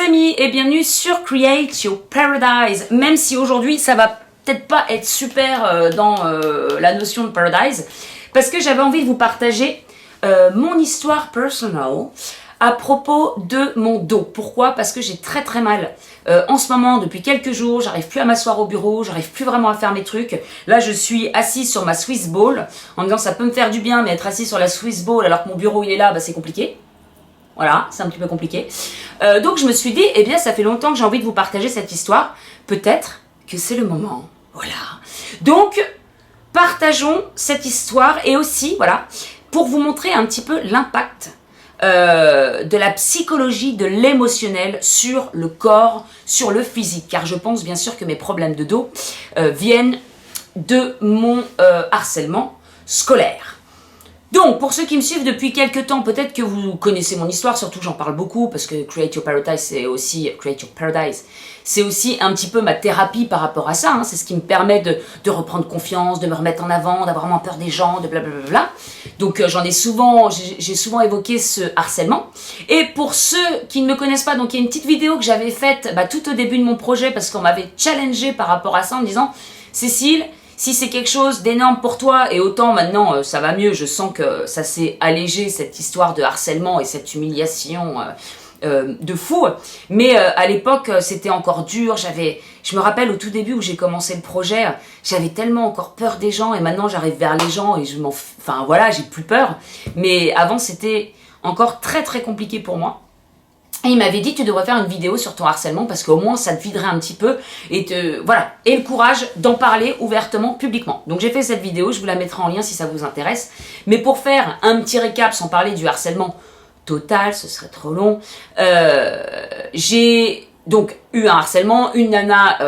amis et bienvenue sur Create Your Paradise. Même si aujourd'hui ça va peut-être pas être super dans la notion de paradise, parce que j'avais envie de vous partager mon histoire personnelle à propos de mon dos. Pourquoi? Parce que j'ai très mal. En ce moment, depuis quelques jours, j'arrive plus à m'asseoir au bureau, j'arrive plus vraiment à faire mes trucs. Là, je suis assise sur ma Swiss Ball, en me disant ça peut me faire du bien, mais être assise sur la Swiss Ball alors que mon bureau il est là, bah, c'est compliqué. Voilà, c'est un petit peu compliqué. Donc je me suis dit, eh bien ça fait longtemps que j'ai envie de vous partager cette histoire. Peut-être que c'est le moment. Voilà. Donc, partageons cette histoire et aussi, voilà, pour vous montrer un petit peu l'impact de la psychologie, de l'émotionnel sur le corps, sur le physique. Car je pense bien sûr que mes problèmes de dos viennent de mon harcèlement scolaire. Donc, pour ceux qui me suivent depuis quelques temps, peut-être que vous connaissez mon histoire, surtout j'en parle beaucoup, parce que Create Your Paradise, c'est aussi un petit peu ma thérapie par rapport à ça, hein. C'est ce qui me permet de reprendre confiance, de me remettre en avant, d'avoir moins peur des gens, de blablabla. Donc, j'ai souvent évoqué ce harcèlement. Et pour ceux qui ne me connaissent pas, donc il y a une petite vidéo que j'avais faite tout au début de mon projet, parce qu'on m'avait challengé par rapport à ça en me disant « Cécile, si c'est quelque chose d'énorme pour toi, et autant maintenant ça va mieux, je sens que ça s'est allégé cette histoire de harcèlement et cette humiliation de fou, mais à l'époque c'était encore dur, je me rappelle au tout début où j'ai commencé le projet, j'avais tellement encore peur des gens et maintenant j'arrive vers les gens et enfin voilà, j'ai plus peur, mais avant c'était encore très compliqué pour moi. Et il m'avait dit, tu devrais faire une vidéo sur ton harcèlement parce qu'au moins ça te viderait un petit peu et voilà, et le courage d'en parler ouvertement, publiquement. Donc j'ai fait cette vidéo, je vous la mettrai en lien si ça vous intéresse. Mais pour faire un petit récap sans parler du harcèlement total, ce serait trop long, j'ai donc eu un harcèlement, une nana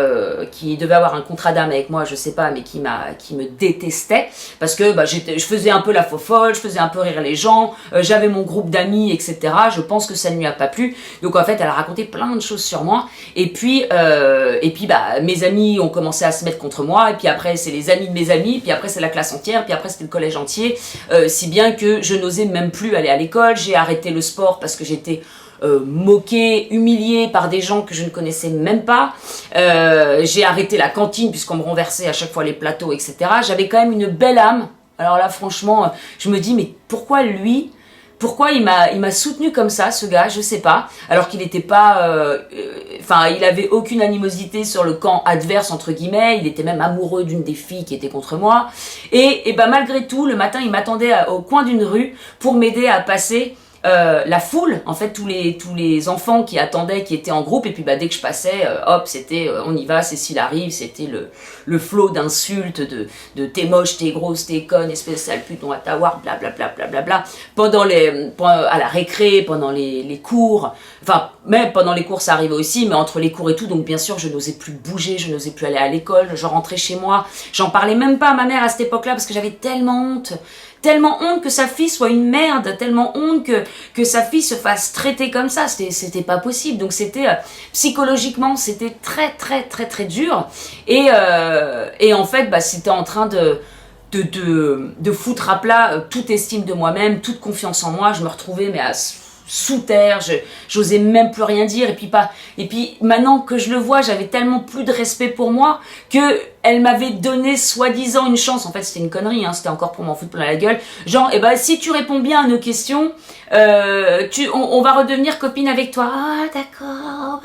qui devait avoir un contrat d'âme avec moi, je sais pas, mais qui me détestait parce que je faisais un peu la fofolle, je faisais un peu rire les gens, j'avais mon groupe d'amis, etc. Je pense que ça ne lui a pas plu. Donc en fait, elle a raconté plein de choses sur moi. Et puis mes amis ont commencé à se mettre contre moi. Et puis après, c'est les amis de mes amis. Puis après, c'est la classe entière. Puis après, c'était le collège entier. Si bien que je n'osais même plus aller à l'école. J'ai arrêté le sport parce que j'étais moquée, humiliée par des gens que je ne connaissais même pas. J'ai arrêté la cantine puisqu'on me renversait à chaque fois les plateaux, etc. J'avais quand même une belle âme. Alors là, franchement, je me dis, mais pourquoi lui? Pourquoi il m'a soutenu comme ça, ce gars? Je sais pas. Alors qu'il n'était pas... il avait aucune animosité sur le camp adverse, entre guillemets. Il était même amoureux d'une des filles qui était contre moi. Et malgré tout, le matin, il m'attendait au coin d'une rue pour m'aider à passer la foule, en fait tous les enfants qui attendaient, qui étaient en groupe, et puis dès que je passais, hop, c'était on y va, Cécile arrive, c'était le flot d'insultes, de t'es moche, t'es grosse, t'es conne, espèce de sale pute, on va t'avoir, blablabla, à la récré, pendant les cours, enfin même pendant les cours ça arrivait aussi, mais entre les cours et tout, donc bien sûr je n'osais plus bouger, je n'osais plus aller à l'école, je rentrais chez moi, j'en parlais même pas à ma mère à cette époque-là parce que j'avais tellement honte que sa fille soit une merde, tellement honte que sa fille se fasse traiter comme ça, c'était pas possible. Donc c'était psychologiquement, c'était très dur. Et en fait, c'était en train de foutre à plat toute estime de moi-même, toute confiance en moi. Je me retrouvais sous terre, j'osais même plus rien dire, et puis maintenant que je le vois, j'avais tellement plus de respect pour moi que elle m'avait donné soi-disant une chance. En fait c'était une connerie, hein, c'était encore pour m'en foutre plein la gueule, genre si tu réponds bien à nos questions, on va redevenir copine avec toi. Ah d'accord.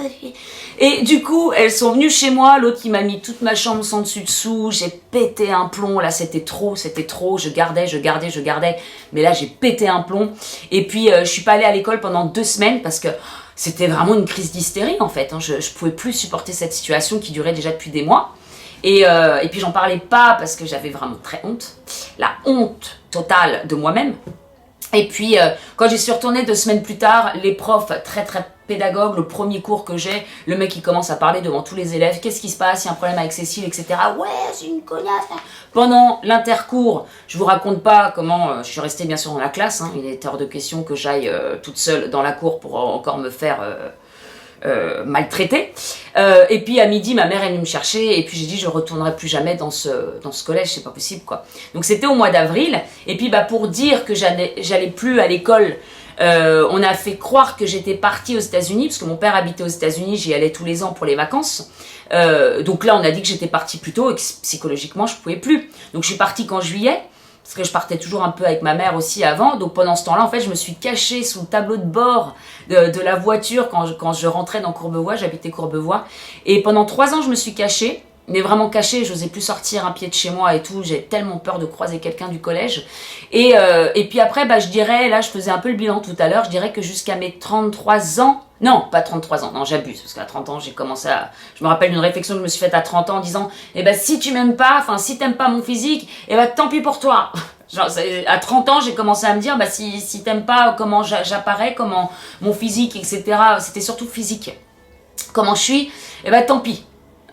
Et du coup elles sont venues chez moi, l'autre qui m'a mis toute ma chambre sans dessus dessous, j'ai pété un plomb, là c'était trop, je gardais, mais là j'ai pété un plomb, et puis je suis pas allée à l'école pendant 2 semaines parce que c'était vraiment une crise d'hystérie en fait, hein. Je pouvais plus supporter cette situation qui durait déjà depuis des mois, et puis j'en parlais pas parce que j'avais vraiment très honte, la honte totale de moi-même. Et puis quand j'y suis retournée 2 semaines plus tard, les profs très pédagogues, le premier cours que j'ai, le mec il commence à parler devant tous les élèves, qu'est-ce qui se passe, il y a un problème avec Cécile, etc. Ouais, c'est une connasse. Pendant l'intercours, je vous raconte pas comment je suis restée bien sûr dans la classe, hein. Il était hors de question que j'aille toute seule dans la cour pour encore me faire maltraitée. Et puis à midi, ma mère est venue me chercher, et puis j'ai dit je retournerai plus jamais dans ce collège, c'est pas possible quoi. Donc c'était au mois d'avril, et puis pour dire que j'allais plus à l'école On a fait croire que j'étais partie aux États-Unis, parce que mon père habitait aux États-Unis, j'y allais tous les ans pour les vacances. Donc là, on a dit que j'étais partie plus tôt et que psychologiquement, je pouvais plus. Donc je suis partie qu'en juillet, parce que je partais toujours un peu avec ma mère aussi avant. Donc pendant ce temps-là, en fait, je me suis cachée sous le tableau de bord de la voiture quand je rentrais dans Courbevoie. J'habitais Courbevoie. Et pendant 3 ans, je me suis cachée. Mais vraiment cachée, j'osais plus sortir un pied de chez moi et tout. J'ai tellement peur de croiser quelqu'un du collège. Et puis après, je dirais, là, je faisais un peu le bilan tout à l'heure. Je dirais que jusqu'à mes 33 ans, non, pas 33 ans, non, j'abuse, parce qu'à 30 ans, j'ai commencé à... Je me rappelle d'une réflexion que je me suis faite à 30 ans en disant, si tu m'aimes pas, si t'aimes pas mon physique, tant pis pour toi. Genre, à 30 ans, j'ai commencé à me dire, si t'aimes pas comment j'apparais, comment mon physique, etc., c'était surtout physique, comment je suis, tant pis.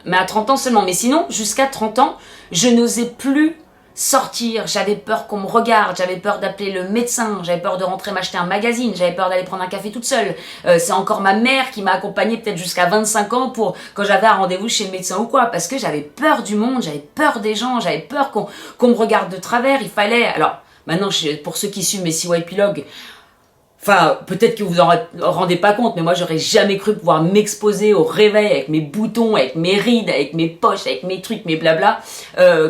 Mais à 30 ans seulement. Mais sinon, jusqu'à 30 ans, je n'osais plus sortir. J'avais peur qu'on me regarde, j'avais peur d'appeler le médecin, j'avais peur de rentrer m'acheter un magazine, j'avais peur d'aller prendre un café toute seule. C'est encore ma mère qui m'a accompagnée peut-être jusqu'à 25 ans pour quand j'avais un rendez-vous chez le médecin ou quoi. Parce que j'avais peur du monde, j'avais peur des gens, j'avais peur qu'on me regarde de travers. Il fallait... Alors, maintenant, pour ceux qui suivent mes 6 mois épilogues, peut-être que vous en rendez pas compte, mais moi, j'aurais jamais cru pouvoir m'exposer au réveil avec mes boutons, avec mes rides, avec mes poches, avec mes trucs, mes blabla,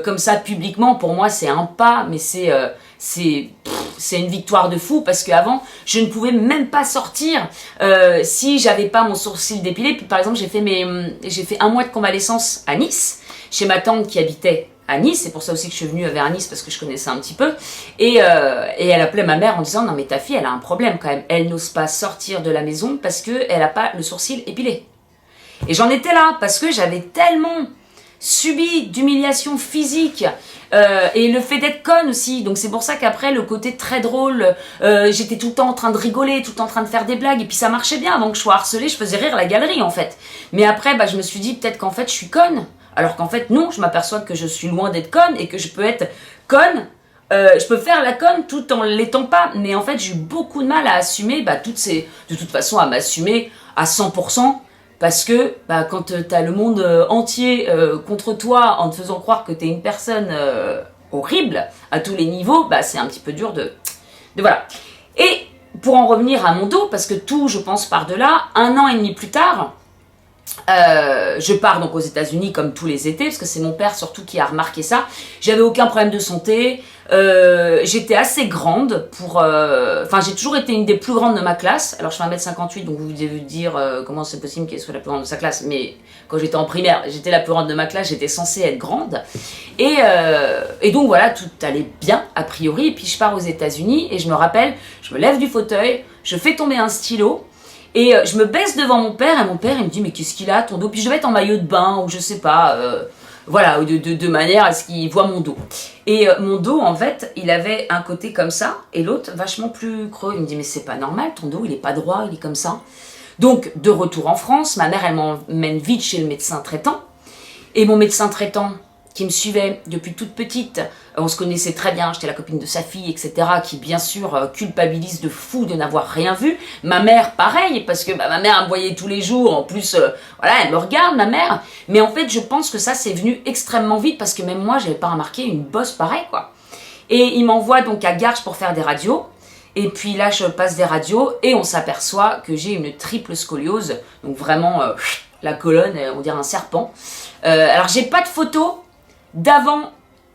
comme ça, publiquement. Pour moi, c'est un pas, mais c'est une victoire de fou, parce qu'avant, je ne pouvais même pas sortir si j'avais pas mon sourcil dépilé. Puis, par exemple, j'ai fait 1 mois de convalescence à Nice, chez ma tante qui habitait à Nice. C'est pour ça aussi que je suis venue vers Nice, parce que je connaissais un petit peu. Et elle appelait ma mère en disant, non mais ta fille, elle a un problème quand même. Elle n'ose pas sortir de la maison parce qu'elle n'a pas le sourcil épilé. Et j'en étais là, parce que j'avais tellement subi d'humiliation physique, et le fait d'être conne aussi. Donc c'est pour ça qu'après, le côté très drôle, j'étais tout le temps en train de rigoler, tout le temps en train de faire des blagues, et puis ça marchait bien. Donc je sois harcelée, je faisais rire la galerie en fait. Mais après, je me suis dit peut-être qu'en fait je suis conne. Alors qu'en fait, non, je m'aperçois que je suis loin d'être conne et que je peux être conne. Je peux faire la conne tout en l'étant pas. Mais en fait, j'ai eu beaucoup de mal à assumer, de toute façon, à m'assumer à 100%. Parce que quand t'as le monde entier contre toi en te faisant croire que t'es une personne horrible à tous les niveaux, c'est un petit peu dur de voilà. Et pour en revenir à mon dos, parce que tout, je pense, part de là, 1 an et demi plus tard, je pars donc aux États-Unis comme tous les étés, parce que c'est mon père surtout qui a remarqué ça. J'avais aucun problème de santé, j'étais assez grande pour... j'ai toujours été une des plus grandes de ma classe. Alors je fais 1m58, donc vous devez vous dire comment c'est possible qu'elle soit la plus grande de sa classe. Mais quand j'étais en primaire, j'étais la plus grande de ma classe, j'étais censée être grande. Et donc voilà, tout allait bien a priori. Et puis je pars aux États-Unis et je me rappelle, je me lève du fauteuil, je fais tomber un stylo. Et je me baisse devant mon père, et mon père, il me dit, mais qu'est-ce qu'il a, ton dos? Puis je vais être en maillot de bain, ou je sais pas, voilà, de manière à ce qu'il voit mon dos. Et mon dos, en fait, il avait un côté comme ça, et l'autre vachement plus creux. Il me dit, mais c'est pas normal, ton dos, il est pas droit, il est comme ça. Donc, de retour en France, ma mère, elle m'emmène vite chez le médecin traitant. Et mon médecin traitant, qui me suivait depuis toute petite, on se connaissait très bien, j'étais la copine de sa fille, etc., qui bien sûr culpabilise de fou de n'avoir rien vu. Ma mère, pareil, parce que ma mère me voyait tous les jours, en plus, voilà, elle me regarde, ma mère. Mais en fait, je pense que ça, c'est venu extrêmement vite, parce que même moi, j'avais pas remarqué une bosse pareille, quoi. Et il m'envoie donc à Garches pour faire des radios. Et puis là, je passe des radios, et on s'aperçoit que j'ai une triple scoliose, donc vraiment, la colonne, on dirait un serpent. Alors, j'ai pas de photo d'avant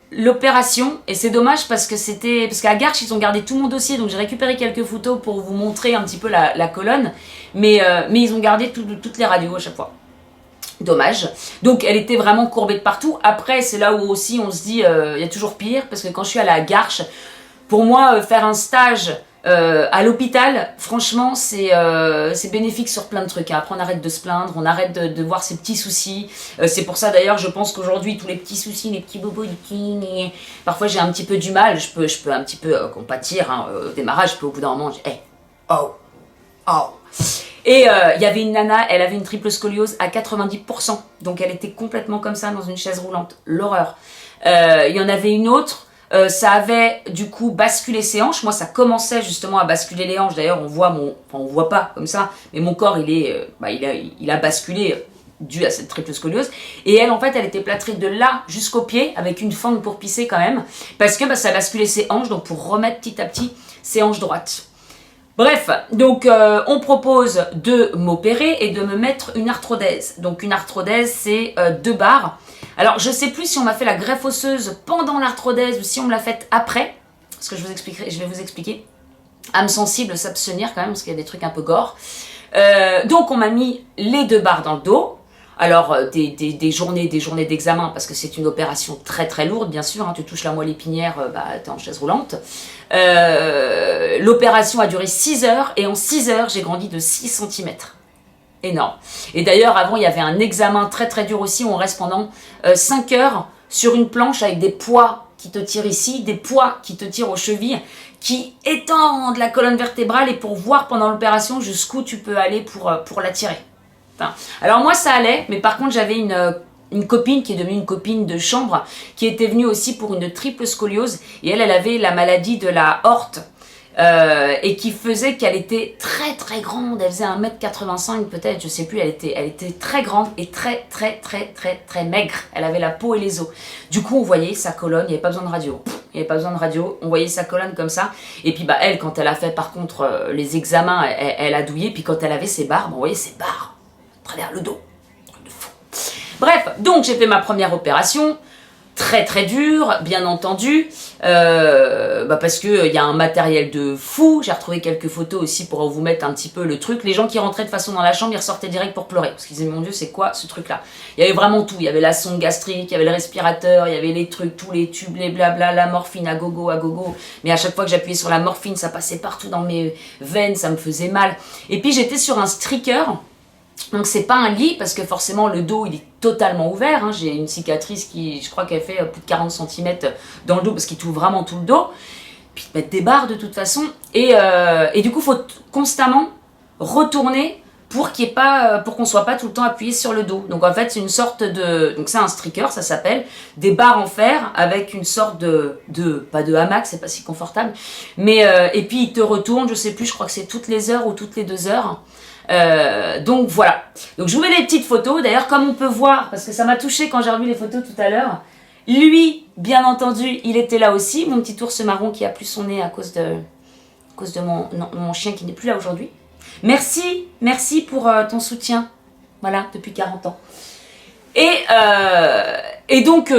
l'opération, et c'est dommage parce qu'à Garches ils ont gardé tout mon dossier, donc j'ai récupéré quelques photos pour vous montrer un petit peu la colonne, mais ils ont gardé toutes les radios à chaque fois. Dommage. Donc elle était vraiment courbée de partout. Après, c'est là où aussi on se dit il y a toujours pire, parce que quand je suis allée à Garches, pour moi faire un stage à l'hôpital, franchement, c'est bénéfique sur plein de trucs. Après, on arrête de se plaindre, on arrête de voir ces petits soucis. C'est pour ça, d'ailleurs, je pense qu'aujourd'hui, tous les petits soucis, les petits bobos, parfois, j'ai un petit peu du mal. Je peux un petit peu compatir. Au démarrage, au bout d'un moment, je dis, hey, oh. Et il y avait une nana, elle avait une triple scoliose à 90%. Donc, elle était complètement comme ça, dans une chaise roulante. L'horreur. Il y en avait une autre. Ça avait du coup basculé ses hanches. Moi, ça commençait justement à basculer les hanches. D'ailleurs, on voit pas comme ça, mais mon corps, il a basculé dû à cette triple scoliose. Et elle, en fait, elle était plâtrée de là jusqu'au pied, avec une fente pour pisser quand même, parce que ça basculait ses hanches, donc pour remettre petit à petit ses hanches droites. Bref, donc on propose de m'opérer et de me mettre une arthrodèse. Donc une arthrodèse, c'est 2 barres. Alors je sais plus si on m'a fait la greffe osseuse pendant l'arthrodèse ou si on me l'a faite après. Parce que je vais vous expliquer. Âme sensible, s'abstenir quand même, parce qu'il y a des trucs un peu gore. Donc on m'a mis les 2 barres dans le dos. Alors des journées d'examen, parce que c'est une opération très très lourde, bien sûr, hein, tu touches la moelle épinière, t'es en chaise roulante. L'opération a duré 6 heures, et en 6 heures, j'ai grandi de 6 cm. Énorme. Et d'ailleurs, avant, il y avait un examen très très dur aussi, où on reste pendant 5 heures sur une planche avec des poids qui te tirent ici, des poids qui te tirent aux chevilles, qui étendent la colonne vertébrale, et pour voir pendant l'opération jusqu'où tu peux aller pour la tirer. Enfin, alors moi ça allait, mais par contre j'avais une copine qui est devenue une copine de chambre, qui était venue aussi pour une triple scoliose, et elle avait la maladie de la horte, et qui faisait qu'elle était très très grande, elle faisait 1m85 peut-être, je sais plus, elle était très grande et très très très très très maigre, elle avait la peau et les os. Du coup on voyait sa colonne, il n'y avait pas besoin de radio. Il n'y avait pas besoin de radio, on voyait sa colonne comme ça. Et puis elle, quand elle a fait par contre les examens, elle a douillé, puis quand elle avait ses barres, on voyait ses barres à travers le dos. Bref, donc j'ai fait ma première opération, très très dure, bien entendu, parce que y a un matériel de fou. J'ai retrouvé quelques photos aussi pour vous mettre un petit peu le truc. Les gens qui rentraient de façon dans la chambre, ils ressortaient direct pour pleurer, parce qu'ils disaient mon Dieu, c'est quoi ce truc là? Il y avait vraiment tout, il y avait la sonde gastrique, il y avait le respirateur, il y avait les trucs, tous les tubes, les blabla, la morphine à gogo, mais à chaque fois que j'appuyais sur la morphine, ça passait partout dans mes veines, ça me faisait mal. Et puis j'étais sur un striker. Donc c'est pas un lit, parce que forcément le dos il est totalement ouvert, hein. J'ai une cicatrice qui, je crois qu'elle fait plus de 40 cm dans le dos, parce qu'il t'ouvre vraiment tout le dos, puis te mettre des barres de toute façon, et du coup il faut constamment retourner pour qu'il y ait pas, pour qu'on soit pas tout le temps appuyé sur le dos. Donc en fait c'est une sorte de, donc c'est un striker, ça s'appelle, des barres en fer avec une sorte de pas de hamac, c'est pas si confortable, mais et puis il te retourne, je sais plus, je crois que c'est toutes les heures ou toutes les 2 heures. Donc voilà, donc je vous mets des petites photos, d'ailleurs comme on peut voir, parce que ça m'a touché quand j'ai revu les photos tout à l'heure, lui bien entendu il était là aussi, mon petit ours marron qui a plus son nez à cause de mon chien qui n'est plus là aujourd'hui. Merci pour ton soutien, voilà, depuis 40 ans. Et donc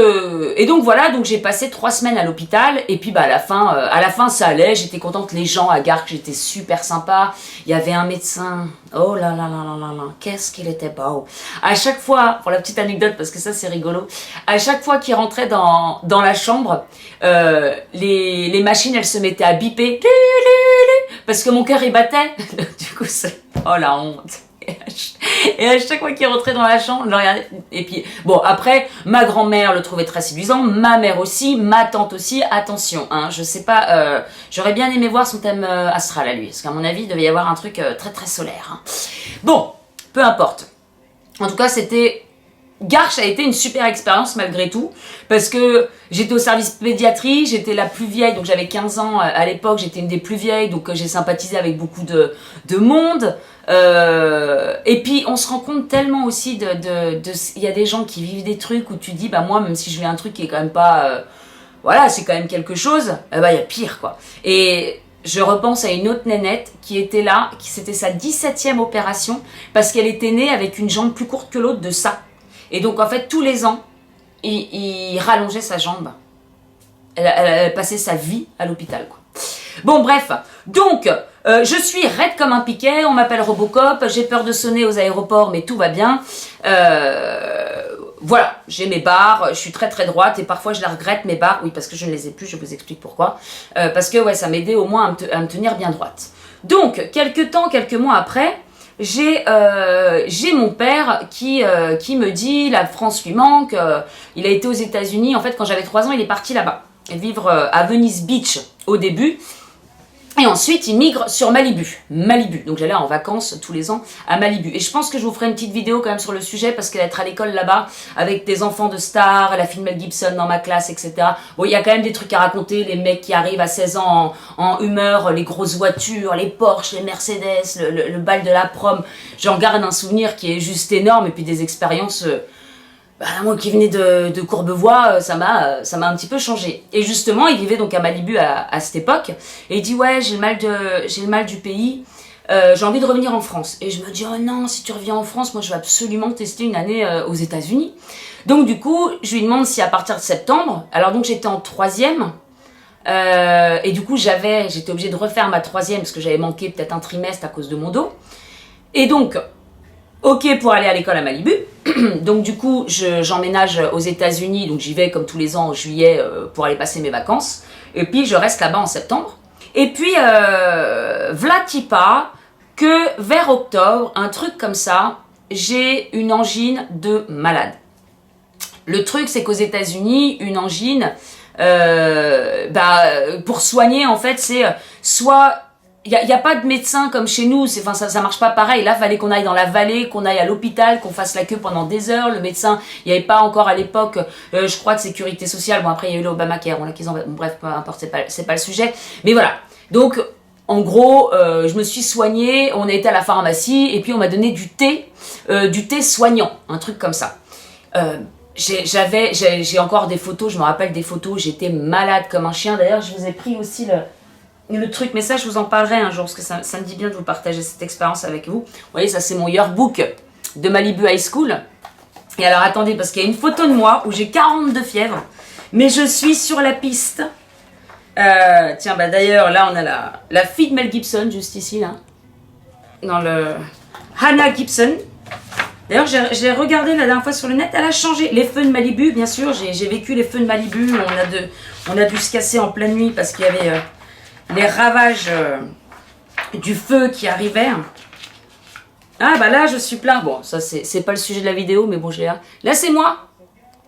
voilà, donc j'ai passé 3 semaines à l'hôpital, et puis à la fin ça allait, j'étais contente, les gens à Garques, j'étais super sympa, il y avait un médecin, oh là là là là là là, qu'est-ce qu'il était beau. À chaque fois, pour la petite anecdote, parce que ça c'est rigolo, à chaque fois qu'il rentrait dans la chambre, les machines elles se mettaient à biper, parce que mon cœur il battait, du coup c'est, oh la honte. Et à chaque fois qu'il rentrait dans la chambre, je regardais. Et puis, bon, après, ma grand-mère le trouvait très séduisant, ma mère aussi, ma tante aussi. Attention, hein, je sais pas, j'aurais bien aimé voir son thème astral à lui, parce qu'à mon avis, il devait y avoir un truc très très solaire. Hein. Bon, peu importe. En tout cas, Garches a été une super expérience malgré tout, parce que j'étais au service pédiatrie, j'étais la plus vieille, donc j'avais 15 ans à l'époque, j'étais une des plus vieilles, donc j'ai sympathisé avec beaucoup de monde. Et puis on se rend compte tellement aussi il y a des gens qui vivent des trucs où tu dis, bah moi même si je vis un truc qui est quand même pas, voilà, c'est quand même quelque chose, bah il y a pire quoi. Et je repense à une autre nénette qui était là, c'était sa 17e opération, parce qu'elle était née avec une jambe plus courte que l'autre de ça. Et donc, en fait, tous les ans, il rallongeait sa jambe. Elle passait sa vie à l'hôpital, quoi. Bon, bref. Donc, je suis raide comme un piquet. On m'appelle Robocop. J'ai peur de sonner aux aéroports, mais tout va bien. Voilà, j'ai mes barres. Je suis très, très droite. Et parfois, je la regrette, mes barres. Oui, parce que je ne les ai plus. Je vous explique pourquoi. Parce que, ouais, ça m'aidait au moins à me tenir bien droite. Donc, quelques mois après... J'ai mon père qui me dit la France lui manque, il a été aux États-Unis, en fait quand j'avais 3 ans il est parti là-bas, vivre à Venice Beach au début, et ensuite il migre sur Malibu, donc j'allais en vacances tous les ans à Malibu, et je pense que je vous ferai une petite vidéo quand même sur le sujet, parce qu'être à l'école là-bas, avec des enfants de stars, la fille de Mel Gibson dans ma classe, etc. Bon, il y a quand même des trucs à raconter, les mecs qui arrivent à 16 ans en humeur, les grosses voitures, les Porsche, les Mercedes, le bal de la prom, j'en garde un souvenir qui est juste énorme, et puis des expériences bah, moi qui venais de Courbevoie, ça m'a un petit peu changé. Et justement, il vivait donc à Malibu à cette époque, et il dit ouais, j'ai le mal du pays, j'ai envie de revenir en France. Et je me dis oh non, si tu reviens en France, moi je vais absolument tester une année aux États-Unis. Donc du coup, je lui demande si à partir de septembre, alors donc j'étais en troisième, et du coup j'étais obligée de refaire ma troisième parce que j'avais manqué peut-être un trimestre à cause de mon dos. Et donc, ok pour aller à l'école à Malibu. Donc du coup, j'emménage aux États-Unis, donc j'y vais comme tous les ans en juillet pour aller passer mes vacances. Et puis je reste là-bas en septembre. Et puis, v'là qui part que vers octobre, un truc comme ça, j'ai une angine de malade. Le truc, c'est qu'aux États-Unis, une angine, pour soigner, en fait, c'est soit... Il n'y a pas de médecin comme chez nous, ça marche pas pareil. Là, il fallait qu'on aille dans la vallée, qu'on aille à l'hôpital, qu'on fasse la queue pendant des heures. Le médecin, il n'y avait pas encore à l'époque, je crois, de sécurité sociale. Bon, après, il y a eu l'Obamacare, bref, peu importe, c'est pas le sujet. Mais voilà. Donc, en gros, je me suis soignée, on a été à la pharmacie, et puis on m'a donné du thé soignant, un truc comme ça. J'ai encore des photos, je me rappelle des photos, j'étais malade comme un chien. D'ailleurs, je vous ai pris aussi le truc, mais ça je vous en parlerai un jour parce que ça me dit bien de vous partager cette expérience avec vous. Vous voyez, ça c'est mon yearbook de Malibu High School. Et alors attendez, parce qu'il y a une photo de moi où j'ai 42 fièvres, mais je suis sur la piste. Tiens, bah d'ailleurs là on a la fille de Mel Gibson juste ici là, dans le Hannah Gibson. D'ailleurs j'ai regardé la dernière fois sur le net, elle a changé. Les feux de Malibu, bien sûr, j'ai vécu les feux de Malibu. On a dû se casser en pleine nuit parce qu'il y avait les ravages du feu qui arrivaient. Ah bah là je suis plein. Bon, ça c'est pas le sujet de la vidéo, mais bon, j'ai là c'est moi.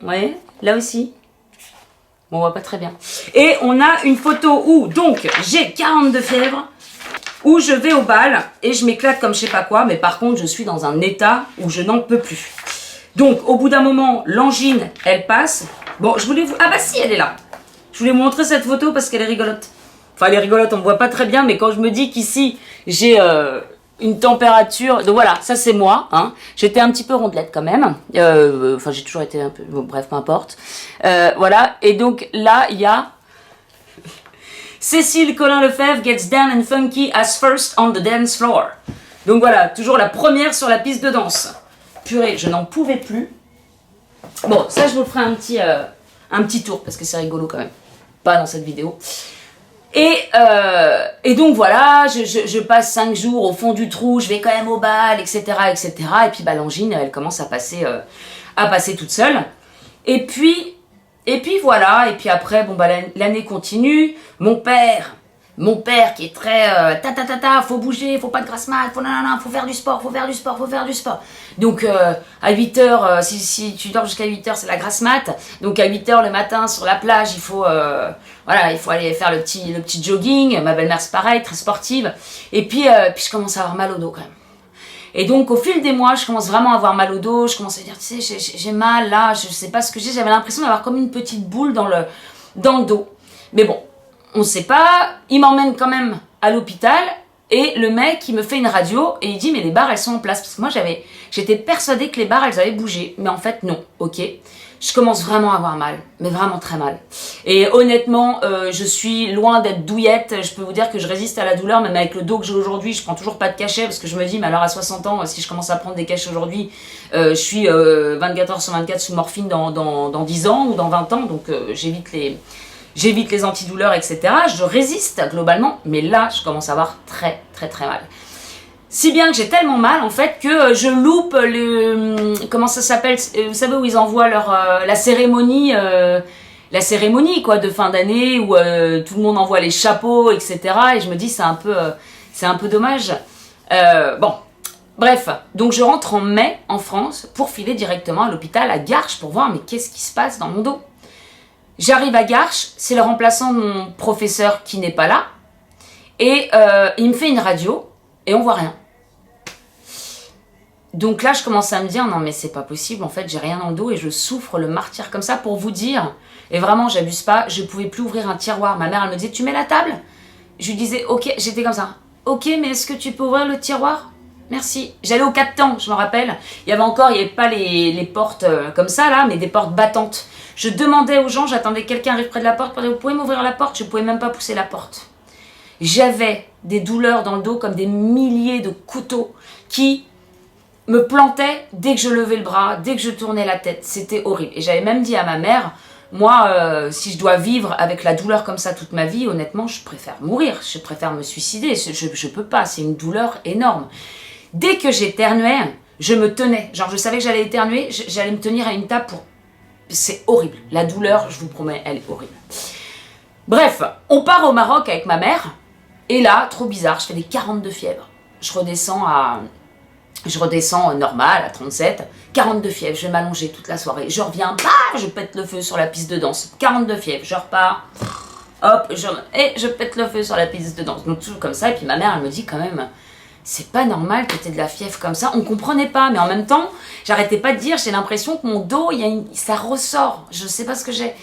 Vous voyez, là aussi. Bon, on voit pas très bien. Et on a une photo où donc j'ai 42 fièvres, où je vais au bal et je m'éclate comme je sais pas quoi, mais par contre je suis dans un état où je n'en peux plus. Donc au bout d'un moment, l'angine elle passe. Bon, je voulais vous... Ah bah si, elle est là. Je voulais vous montrer cette photo parce qu'elle est rigolote. Enfin, elle est rigolote, on ne voit pas très bien, mais quand je me dis qu'ici, j'ai une température... Donc voilà, ça c'est moi. Hein. J'étais un petit peu rondelette quand même. Enfin, j'ai toujours été un peu... Bon, bref, peu importe. Voilà, et donc là, il y a... Cécile Collin-Lefebvre gets down and funky as first on the dance floor. Donc voilà, toujours la première sur la piste de danse. Purée, je n'en pouvais plus. Bon, ça, je vous ferai un petit tour, parce que c'est rigolo quand même. Pas dans cette vidéo. Et donc voilà, je passe 5 jours au fond du trou, je vais quand même au bal, etc. etc. Et puis bah, l'angine, elle commence à passer toute seule. Et puis voilà, et puis après, bon bah l'année continue. Mon père qui est très faut bouger, faut pas de grasse mat, faut faire du sport. Donc à 8h, si tu dors jusqu'à 8h, c'est la grasse mat. Donc à 8h le matin sur la plage, il faut aller faire le petit jogging. Ma belle-mère c'est pareil, très sportive. Et puis je commence à avoir mal au dos quand même. Et donc au fil des mois, je commence vraiment à avoir mal au dos, je commence à dire, tu sais, j'ai mal là, je sais pas ce que j'ai, j'avais l'impression d'avoir comme une petite boule dans le dos. Mais bon, on sait pas, il m'emmène quand même à l'hôpital, et le mec, il me fait une radio, et il dit, mais les barres, elles sont en place. Parce que moi, j'étais persuadée que les barres, elles avaient bougé. Mais en fait, non, ok. Je commence vraiment à avoir mal, mais vraiment très mal. Et honnêtement, je suis loin d'être douillette. Je peux vous dire que je résiste à la douleur, même avec le dos que j'ai aujourd'hui. Je prends toujours pas de cachet, parce que je me dis, mais alors à 60 ans, si je commence à prendre des cachets aujourd'hui, je suis 24 heures sur 24 sous morphine dans 10 ans ou dans 20 ans, donc j'évite les antidouleurs, etc. Je résiste globalement, mais là, je commence à avoir très très très mal. Si bien que j'ai tellement mal, en fait, que je loupe comment ça s'appelle, vous savez, où ils envoient la cérémonie quoi, de fin d'année, où tout le monde envoie les chapeaux, etc. Et je me dis, c'est un peu dommage. Bon, bref, donc je rentre en mai en France pour filer directement à l'hôpital à Garches pour voir, mais qu'est-ce qui se passe dans mon dos? J'arrive à Garches, c'est le remplaçant de mon professeur qui n'est pas là, et il me fait une radio, et on voit rien. Donc là, je commence à me dire, non mais c'est pas possible, en fait, j'ai rien dans le dos et je souffre le martyre comme ça pour vous dire. Et vraiment, j'abuse pas, je pouvais plus ouvrir un tiroir. Ma mère, elle me disait, tu mets la table? Je lui disais, ok, j'étais comme ça. Ok, mais est-ce que tu peux ouvrir le tiroir? merci. J'allais au 4 temps, je me rappelle. Il y avait pas les portes comme ça, là, mais des portes battantes. Je demandais aux gens, j'attendais que quelqu'un arrive près de la porte, vous pouvez m'ouvrir la porte? Je ne pouvais même pas pousser la porte. J'avais des douleurs dans le dos comme des milliers de couteaux qui me plantaient dès que je levais le bras, dès que je tournais la tête. C'était horrible. Et j'avais même dit à ma mère, moi, si je dois vivre avec la douleur comme ça toute ma vie, honnêtement, je préfère mourir. Je préfère me suicider. Je peux pas, c'est une douleur énorme. Dès que j'éternuais, je me tenais. Genre, je savais que j'allais éternuer, j'allais me tenir à une table pour... C'est horrible. La douleur, je vous promets, elle est horrible. Bref, on part au Maroc avec ma mère. Et là, trop bizarre, je fais des 42 fièvres. Je redescends normal, à 37. 42 fièvres, je vais m'allonger toute la soirée. Je reviens, bah, je pète le feu sur la piste de danse. 42 fièvres, je repars. Hop, je pète le feu sur la piste de danse. Donc toujours comme ça. Et puis ma mère, elle me dit quand même... C'est pas normal que t'aies de la fièvre comme ça. On comprenait pas, mais en même temps, j'arrêtais pas de dire, j'ai l'impression que mon dos, ça ressort. Je sais pas ce que j'ai.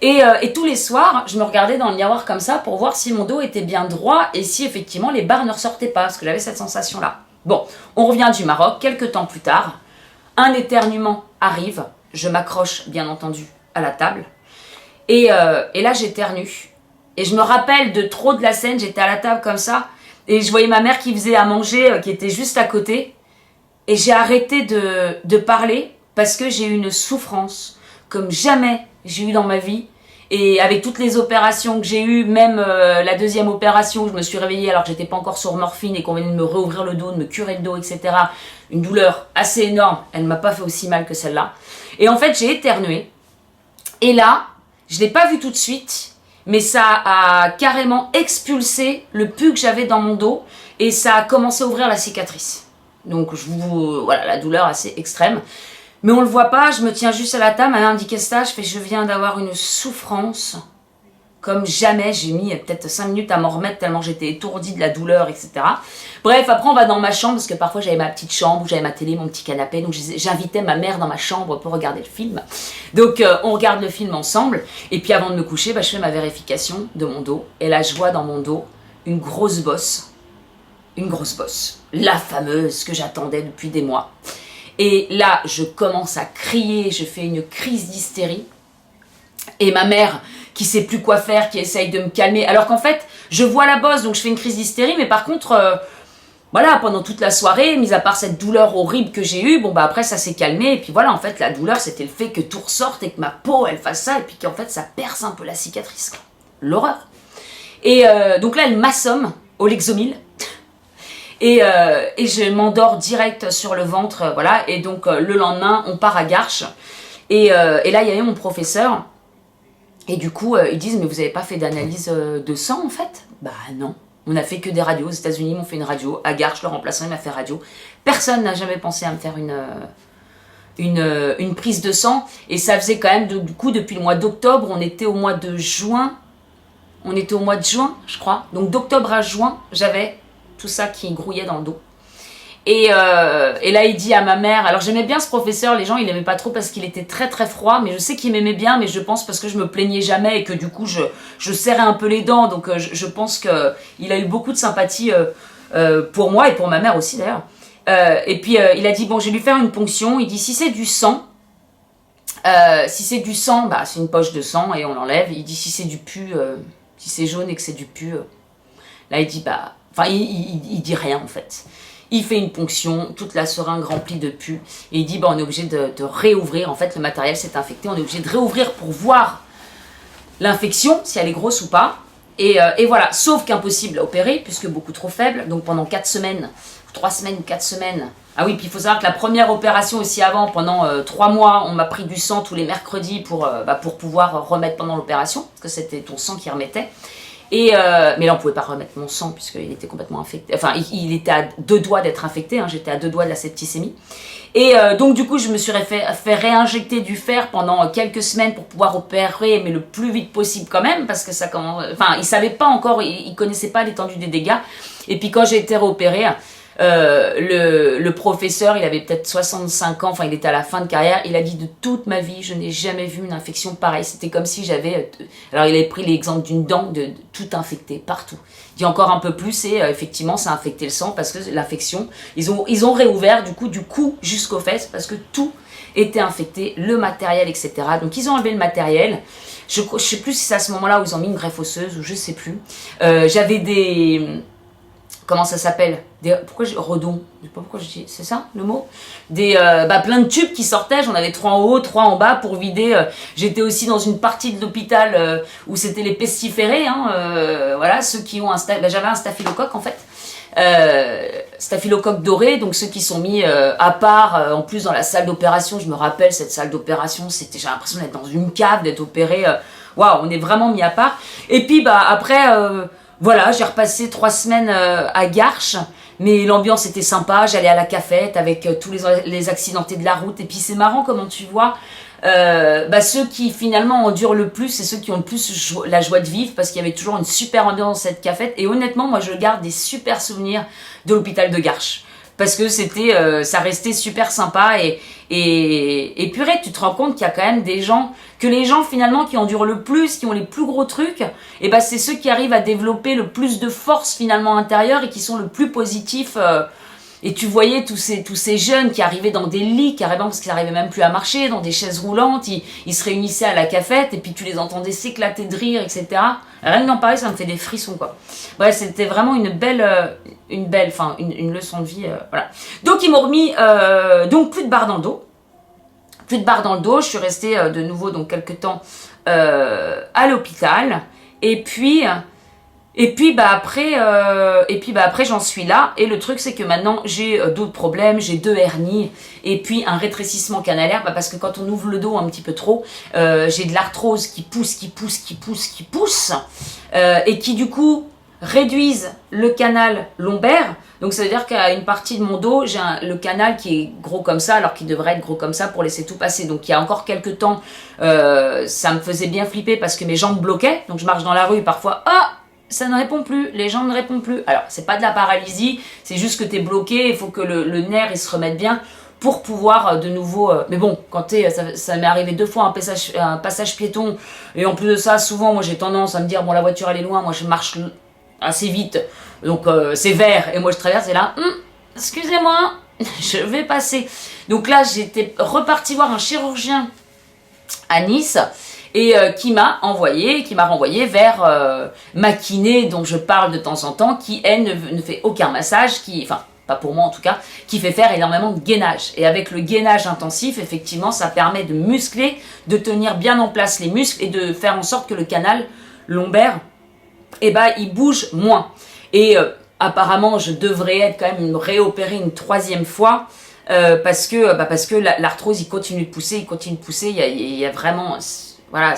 Et tous les soirs, je me regardais dans le miroir comme ça pour voir si mon dos était bien droit et si effectivement les barres ne ressortaient pas, parce que j'avais cette sensation-là. Bon, on revient du Maroc, quelques temps plus tard, un éternuement arrive, je m'accroche bien entendu à la table, et là j'éternue. Et je me rappelle de la scène, j'étais à la table comme ça, et je voyais ma mère qui faisait à manger, qui était juste à côté. Et j'ai arrêté de parler parce que j'ai eu une souffrance comme jamais j'ai eu dans ma vie. Et avec toutes les opérations que j'ai eues, même la deuxième opération où je me suis réveillée alors que j'étais pas encore sur morphine et qu'on venait de me réouvrir le dos, de me curer le dos, etc. Une douleur assez énorme. Elle ne m'a pas fait aussi mal que celle-là. Et en fait, j'ai éternué. Et là, je l'ai pas vu tout de suite. Mais ça a carrément expulsé le pus que j'avais dans mon dos et ça a commencé à ouvrir la cicatrice. Donc voilà, la douleur assez extrême. Mais on le voit pas, je me tiens juste à la table, ma mère me dit qu'est-ce que ça? Je fais, je viens d'avoir une souffrance comme jamais. J'ai mis peut-être 5 minutes à m'en remettre tellement j'étais étourdie de la douleur, etc. Bref, après on va dans ma chambre parce que parfois j'avais ma petite chambre où j'avais ma télé, mon petit canapé. Donc j'invitais ma mère dans ma chambre pour regarder le film. Donc on regarde le film ensemble. Et puis avant de me coucher, je fais ma vérification de mon dos. Et là je vois dans mon dos une grosse bosse. Une grosse bosse. La fameuse que j'attendais depuis des mois. Et là je commence à crier, je fais une crise d'hystérie. Et ma mère qui sait plus quoi faire, qui essaye de me calmer. Alors qu'en fait, je vois la bosse, donc je fais une crise d'hystérie. Mais par contre, voilà, pendant toute la soirée, mis à part cette douleur horrible que j'ai eue, bon bah après ça s'est calmé. Et puis voilà, en fait, la douleur, c'était le fait que tout ressorte et que ma peau, elle fasse ça. Et puis qu'en fait, ça perce un peu la cicatrice. L'horreur. Et donc là, elle m'assomme au Lexomil. Et je m'endors direct sur le ventre, voilà. Et donc le lendemain, on part à Garches. Et là, il y avait mon professeur. Et du coup, ils disent, mais vous n'avez pas fait d'analyse de sang, en fait? Bah non. On a fait que des radios. Aux États-Unis, ils m'ont fait une radio. À Garches, le remplaçant, il m'a fait radio. Personne n'a jamais pensé à me faire une prise de sang. Et ça faisait quand même, du coup, depuis le mois d'octobre, on était au mois de juin. On était au mois de juin, je crois. Donc d'octobre à juin, j'avais tout ça qui grouillait dans le dos. Et là, il dit à ma mère... Alors, j'aimais bien ce professeur. Les gens, ils l'aimaient pas trop parce qu'il était très, très froid. Mais je sais qu'il m'aimait bien. Mais je pense parce que je me plaignais jamais et que du coup, je serrais un peu les dents. Donc, je pense qu'il a eu beaucoup de sympathie pour moi et pour ma mère aussi, d'ailleurs. Et puis, il a dit, bon, je vais lui faire une ponction. Il dit, si c'est du sang... bah, c'est une poche de sang et on l'enlève. Il dit, si c'est du pus... si c'est jaune et que c'est du pus... Là, il dit, bah... Enfin, il dit rien, en fait. Il fait une ponction, toute la seringue remplie de pus. Et il dit, bah, on est obligé de réouvrir. En fait, le matériel s'est infecté. On est obligé de réouvrir pour voir l'infection, si elle est grosse ou pas. Et voilà. Sauf qu'impossible à opérer, puisque beaucoup trop faible. Donc, pendant 4 semaines, 3 semaines ou 4 semaines. Ah oui, puis il faut savoir que la première opération aussi avant, pendant 3 mois, on m'a pris du sang tous les mercredis pour pouvoir remettre pendant l'opération. Parce que c'était ton sang qui remettait. Mais là, on ne pouvait pas remettre mon sang puisqu'il était complètement infecté. Enfin, il était à 2 doigts d'être infecté. Hein, j'étais à 2 doigts de la septicémie. Et donc, du coup, je me suis fait réinjecter du fer pendant quelques semaines pour pouvoir opérer, mais le plus vite possible quand même, parce que ça commence... Enfin, ils ne savaient pas encore, ils ne connaissaient pas l'étendue des dégâts. Et puis, quand j'ai été réopérée, Le professeur, il avait peut-être 65 ans, enfin il était à la fin de carrière, il a dit de toute ma vie, je n'ai jamais vu une infection pareille. C'était comme si j'avais... alors il avait pris l'exemple d'une dent de tout infecté, partout. Il dit encore un peu plus et effectivement ça a infecté le sang parce que l'infection, ils ont réouvert du cou jusqu'aux fesses parce que tout était infecté, le matériel, etc. Donc ils ont enlevé le matériel. Je sais plus si c'est à ce moment-là où ils ont mis une greffe osseuse ou je sais plus. J'avais des... comment ça s'appelle? Pourquoi je redon? Je sais pas pourquoi je dis, c'est ça le mot? Plein de tubes qui sortaient, j'en avais 3 en haut, 3 en bas pour vider. J'étais aussi dans une partie de l'hôpital où c'était les pestiférés, voilà, ceux qui ont j'avais un staphylocoque en fait. Staphylocoque doré, donc ceux qui sont mis à part, en plus dans la salle d'opération. Je me rappelle cette salle d'opération, j'ai l'impression d'être dans une cave, d'être opéré. Waouh, on est vraiment mis à part. Et puis après, voilà, j'ai repassé 3 semaines à Garches, mais l'ambiance était sympa. J'allais à la cafette avec tous les accidentés de la route. Et puis c'est marrant comment tu vois. Ceux qui finalement endurent le plus, c'est ceux qui ont le plus la joie de vivre parce qu'il y avait toujours une super ambiance dans cette cafette. Et honnêtement, moi je garde des super souvenirs de l'hôpital de Garches parce que ça restait super sympa et purée, tu te rends compte qu'il y a quand même les gens finalement qui endurent le plus, qui ont les plus gros trucs, et c'est ceux qui arrivent à développer le plus de force finalement intérieure et qui sont le plus positifs. Et tu voyais tous ces jeunes qui arrivaient dans des lits carrément parce qu'ils n'arrivaient même plus à marcher, dans des chaises roulantes, ils se réunissaient à la cafette et puis tu les entendais s'éclater de rire, etc. Rien que d'en parler, ça me fait des frissons quoi. Bref, c'était vraiment une leçon de vie, voilà. Donc ils m'ont remis donc plus de barre dans le dos. Plus de barre dans le dos, je suis restée de nouveau donc quelques temps à l'hôpital et puis après j'en suis là et le truc c'est que maintenant j'ai d'autres problèmes, j'ai 2 hernies et puis un rétrécissement canalaire parce que quand on ouvre le dos un petit peu trop, j'ai de l'arthrose qui pousse et qui du coup réduisent le canal lombaire. Donc ça veut dire qu'à une partie de mon dos, j'ai le canal qui est gros comme ça, alors qu'il devrait être gros comme ça pour laisser tout passer. Donc il y a encore quelques temps, ça me faisait bien flipper parce que mes jambes bloquaient. Donc je marche dans la rue et parfois, ça ne répond plus, les jambes ne répondent plus. Alors c'est pas de la paralysie, c'est juste que t'es bloqué, il faut que le nerf il se remette bien pour pouvoir de nouveau... mais bon, quand ça m'est arrivé 2 fois un passage piéton, et en plus de ça, souvent moi j'ai tendance à me dire, bon la voiture elle est loin, moi je marche assez vite, donc c'est vert, et moi je traverse, et là, excusez-moi, je vais passer. Donc là, j'étais repartie voir un chirurgien à Nice, et qui m'a renvoyé vers ma kiné, dont je parle de temps en temps, qui, elle, ne fait aucun massage, enfin, pas pour moi en tout cas, qui fait faire énormément de gainage. Et avec le gainage intensif, effectivement, ça permet de muscler, de tenir bien en place les muscles, et de faire en sorte que le canal lombaire, il bouge moins. Et apparemment, je devrais être quand même réopérée une 3e fois, parce que l'arthrose, il continue de pousser, il y a vraiment... Voilà,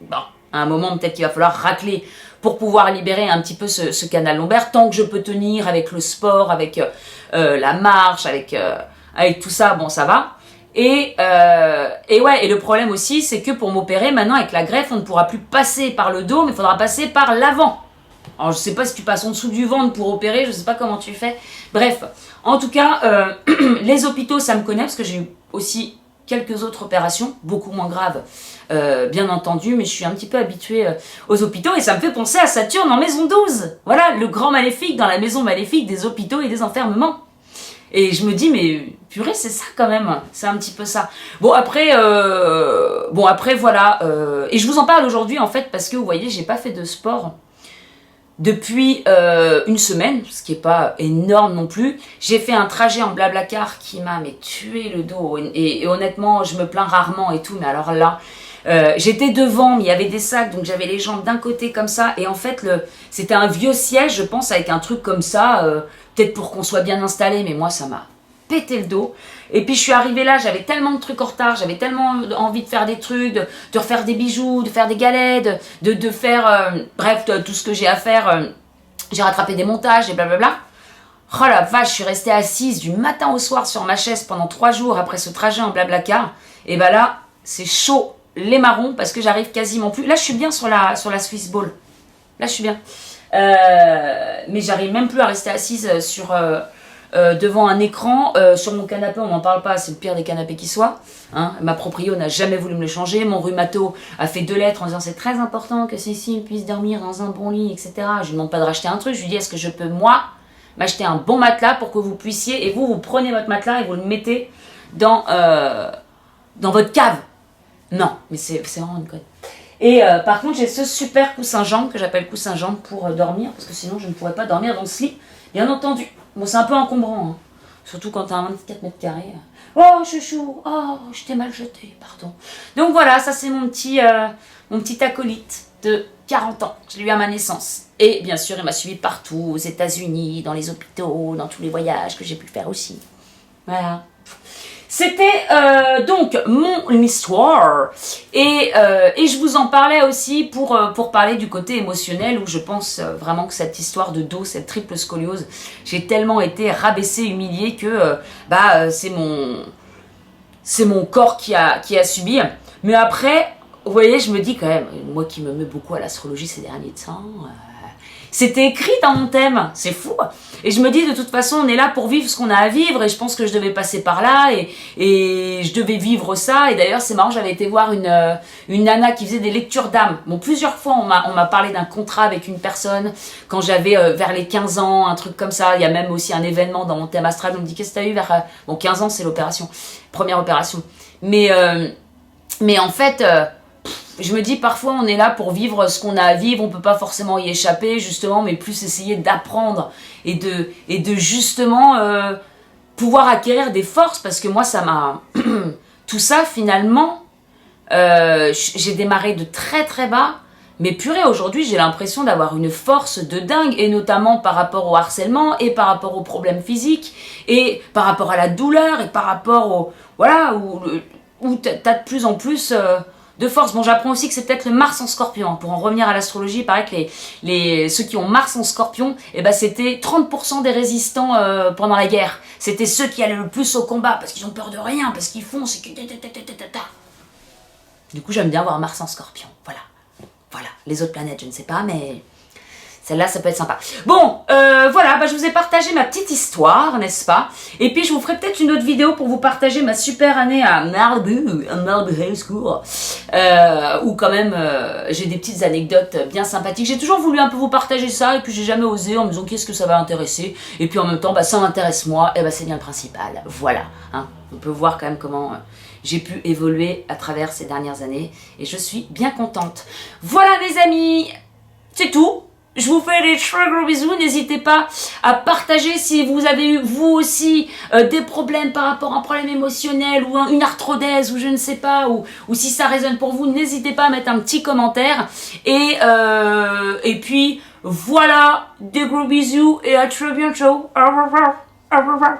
bon, à un moment, peut-être qu'il va falloir racler pour pouvoir libérer un petit peu ce canal lombaire, tant que je peux tenir avec le sport, avec la marche, avec tout ça, bon, ça va. Et le problème aussi, c'est que pour m'opérer, maintenant, avec la greffe, on ne pourra plus passer par le dos, mais il faudra passer par l'avant. Alors, je sais pas si tu passes en dessous du ventre pour opérer, je sais pas comment tu fais. Bref, en tout cas, les hôpitaux, ça me connaît, parce que j'ai eu aussi quelques autres opérations, beaucoup moins graves, bien entendu, mais je suis un petit peu habituée aux hôpitaux, et ça me fait penser à Saturne en maison 12. Voilà, le grand maléfique dans la maison maléfique des hôpitaux et des enfermements. Et je me dis, mais purée, c'est ça quand même, c'est un petit peu ça. Bon après voilà, et je vous en parle aujourd'hui en fait, parce que vous voyez, j'ai pas fait de sport depuis 1 semaine, ce qui est pas énorme non plus. J'ai fait un trajet en Blablacar qui m'a tué le dos, et honnêtement, je me plains rarement et tout, mais alors là, j'étais devant, mais il y avait des sacs, donc j'avais les jambes d'un côté comme ça, et en fait, c'était un vieux siège, je pense, avec un truc comme ça, peut-être pour qu'on soit bien installé, mais moi, ça m'a pété le dos. Et puis je suis arrivée là, j'avais tellement de trucs en retard, j'avais tellement envie de faire des trucs, de refaire des bijoux, de faire des galets, de faire, bref, tout ce que j'ai à faire. J'ai rattrapé des montages et blablabla. Oh la vache, je suis restée assise du matin au soir sur ma chaise pendant 3 jours après ce trajet en Blablacar. Et là, c'est chaud les marrons parce que j'arrive quasiment plus. Là, je suis bien sur la Swiss Ball. Là, je suis bien. Mais j'arrive même plus à rester assise devant un écran. Sur mon canapé, on n'en parle pas, c'est le pire des canapés qui soit. Hein. Ma proprio n'a jamais voulu me le changer. Mon rhumato a fait 2 lettres en disant c'est très important que Cécile puisse dormir dans un bon lit, etc. Je lui demande pas de racheter un truc, je lui dis est-ce que je peux, moi, m'acheter un bon matelas pour que vous puissiez, et vous prenez votre matelas et vous le mettez dans votre cave. Non, mais c'est vraiment une conne. Et par contre, j'ai ce super coussin-jambe que j'appelle coussin-jambe pour dormir, parce que sinon je ne pourrais pas dormir dans ce lit, bien entendu. Bon, c'est un peu encombrant, hein. Surtout quand t'as un 24 mètres carrés. Oh, chouchou, oh, je t'ai mal jeté, pardon. Donc voilà, ça c'est mon petit acolyte de 40 ans. Je l'ai eu à ma naissance. Et bien sûr, il m'a suivi partout, aux États-Unis, dans les hôpitaux, dans tous les voyages que j'ai pu faire aussi. Voilà. C'était donc mon histoire et je vous en parlais aussi pour parler du côté émotionnel où je pense vraiment que cette histoire de dos, cette triple scoliose, j'ai tellement été rabaissée, humiliée que c'est mon corps qui a subi. Mais après, vous voyez, je me dis quand même, moi qui me mets beaucoup à l'astrologie ces derniers temps, c'était écrit dans mon thème, c'est fou. Et je me dis, de toute façon, on est là pour vivre ce qu'on a à vivre, et je pense que je devais passer par là, et je devais vivre ça. Et d'ailleurs, c'est marrant, j'avais été voir une nana qui faisait des lectures d'âme. Bon, plusieurs fois, on m'a parlé d'un contrat avec une personne, quand j'avais vers les 15 ans, un truc comme ça. Il y a même aussi un événement dans mon thème astral, on me dit, qu'est-ce que t'as eu vers... Bon, 15 ans, c'est l'opération, première opération. Mais en fait... je me dis parfois on est là pour vivre ce qu'on a à vivre, on peut pas forcément y échapper justement, mais plus essayer d'apprendre et de justement pouvoir acquérir des forces, parce que moi ça m'a... tout ça finalement, j'ai démarré de très très bas, mais purée, aujourd'hui j'ai l'impression d'avoir une force de dingue, et notamment par rapport au harcèlement, et par rapport aux problèmes physiques, et par rapport à la douleur, et par rapport au... Voilà, où t'as de plus en plus... de force. Bon, j'apprends aussi que c'est peut-être le Mars en Scorpion. Pour en revenir à l'astrologie, il paraît que ceux qui ont Mars en Scorpion, c'était 30% des résistants pendant la guerre. C'était ceux qui allaient le plus au combat, parce qu'ils ont peur de rien, parce qu'ils font, c'est que... Du coup, j'aime bien voir Mars en Scorpion. Voilà. Voilà. Les autres planètes, je ne sais pas, mais... celle-là, ça peut être sympa. Bon, voilà, je vous ai partagé ma petite histoire, n'est-ce pas? Et puis, je vous ferai peut-être une autre vidéo pour vous partager ma super année à Malibu High School, où quand même, j'ai des petites anecdotes bien sympathiques. J'ai toujours voulu un peu vous partager ça, et puis j'ai jamais osé en me disant qu'est-ce que ça va intéresser. Et puis en même temps, ça m'intéresse moi, et c'est bien le principal. Voilà, hein. On peut voir quand même comment... j'ai pu évoluer à travers ces dernières années, et je suis bien contente. Voilà, mes amis, c'est tout. Je vous fais des très gros bisous, n'hésitez pas à partager si vous avez eu vous aussi des problèmes par rapport à un problème émotionnel ou une arthrodèse ou je ne sais pas, ou si ça résonne pour vous, n'hésitez pas à mettre un petit commentaire, et puis voilà, des gros bisous et à très bientôt. Au revoir. Au revoir.